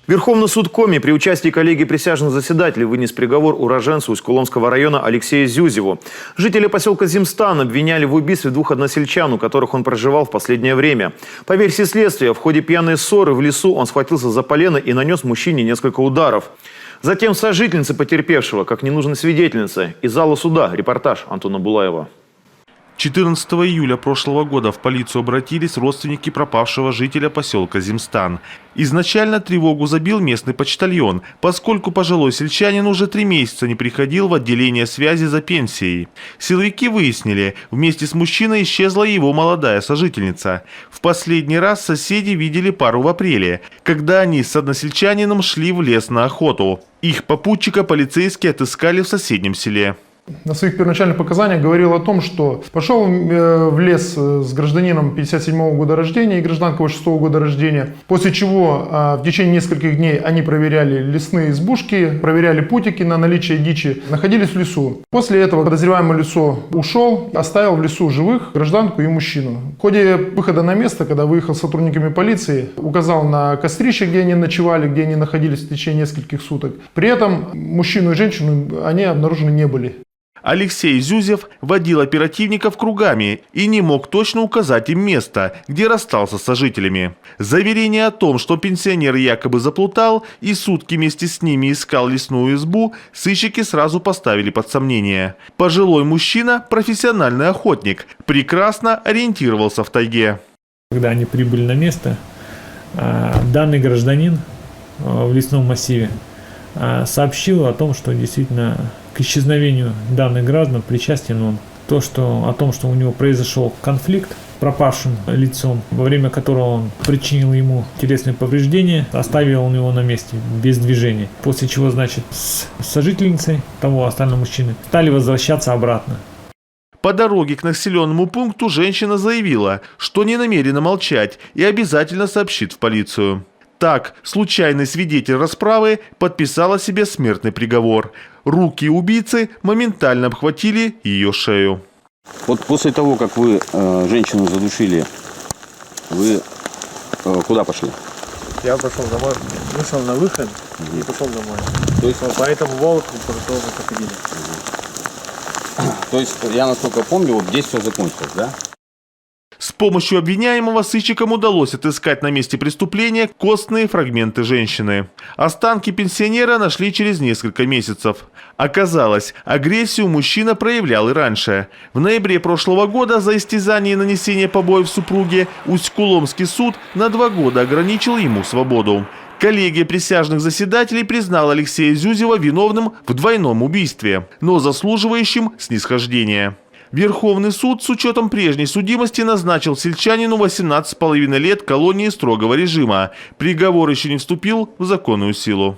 Верховный суд Коми при участии коллегии присяжных заседателей вынес приговор уроженцу Усть-Куломского района Алексею Зюзеву. Жители поселка Зимстан обвиняли в убийстве двух односельчан, у которых он проживал в последнее время. По версии следствия, в ходе пьяной ссоры в лесу он схватился за полено и нанес мужчине несколько ударов. Затем сожительница потерпевшего, как ненужной свидетельницы, из зала суда. Репортаж Антона Булаева. 14 июля прошлого года в полицию обратились родственники пропавшего жителя поселка Зимстан. Изначально тревогу забил местный почтальон, поскольку пожилой сельчанин уже 3 месяца не приходил в отделение связи за пенсией. Силовики выяснили, вместе с мужчиной исчезла его молодая сожительница. В последний раз соседи видели пару в апреле, когда они с односельчанином шли в лес на охоту. Их попутчика полицейские отыскали в соседнем селе. На своих первоначальных показаниях говорил о том, что пошел в лес с гражданином 57-го года рождения и гражданкой 6-го года рождения, после чего в течение нескольких дней они проверяли лесные избушки, проверяли путики на наличие дичи, находились в лесу. После этого подозреваемое лицо ушел, оставил в лесу живых гражданку и мужчину. В ходе выхода на место, когда выехал с сотрудниками полиции, указал на кострище, где они ночевали, где они находились в течение нескольких суток. При этом мужчину и женщину они обнаружены не были. Алексей Зюзев водил оперативников кругами и не мог точно указать им место, где расстался с сожителями. Заверение о том, что пенсионер якобы заплутал и сутки вместе с ними искал лесную избу, сыщики сразу поставили под сомнение. Пожилой мужчина, профессиональный охотник, прекрасно ориентировался в тайге. Когда они прибыли на место, данный гражданин в лесном массиве сообщил о том, что действительно к исчезновению данных граждан причастен он. О том, что у него произошел конфликт с пропавшим лицом, во время которого он причинил ему телесные повреждения, оставил он его на месте без движения. После чего, с сожительницей того остального мужчины стали возвращаться обратно. По дороге к населенному пункту женщина заявила, что не намерена молчать и обязательно сообщит в полицию. Так, случайный свидетель расправы подписала себе смертный приговор. Руки убийцы моментально обхватили ее шею. Вот после того, как вы женщину задушили, вы куда пошли? Я пошел домой, вышел на выход и пошел домой. То есть по этому волку продолжил проходили. То есть, я насколько помню, вот здесь все закончилось, да? С помощью обвиняемого сыщикам удалось отыскать на месте преступления костные фрагменты женщины. Останки пенсионера нашли через несколько месяцев. Оказалось, агрессию мужчина проявлял и раньше. В ноябре прошлого года за истязание и нанесение побоев супруге Усть-Куломский суд на 2 года ограничил ему свободу. Коллегия присяжных заседателей признала Алексея Зюзева виновным в двойном убийстве, но заслуживающим снисхождения. Верховный суд с учетом прежней судимости назначил сельчанину 18,5 лет колонии строгого режима. Приговор еще не вступил в законную силу.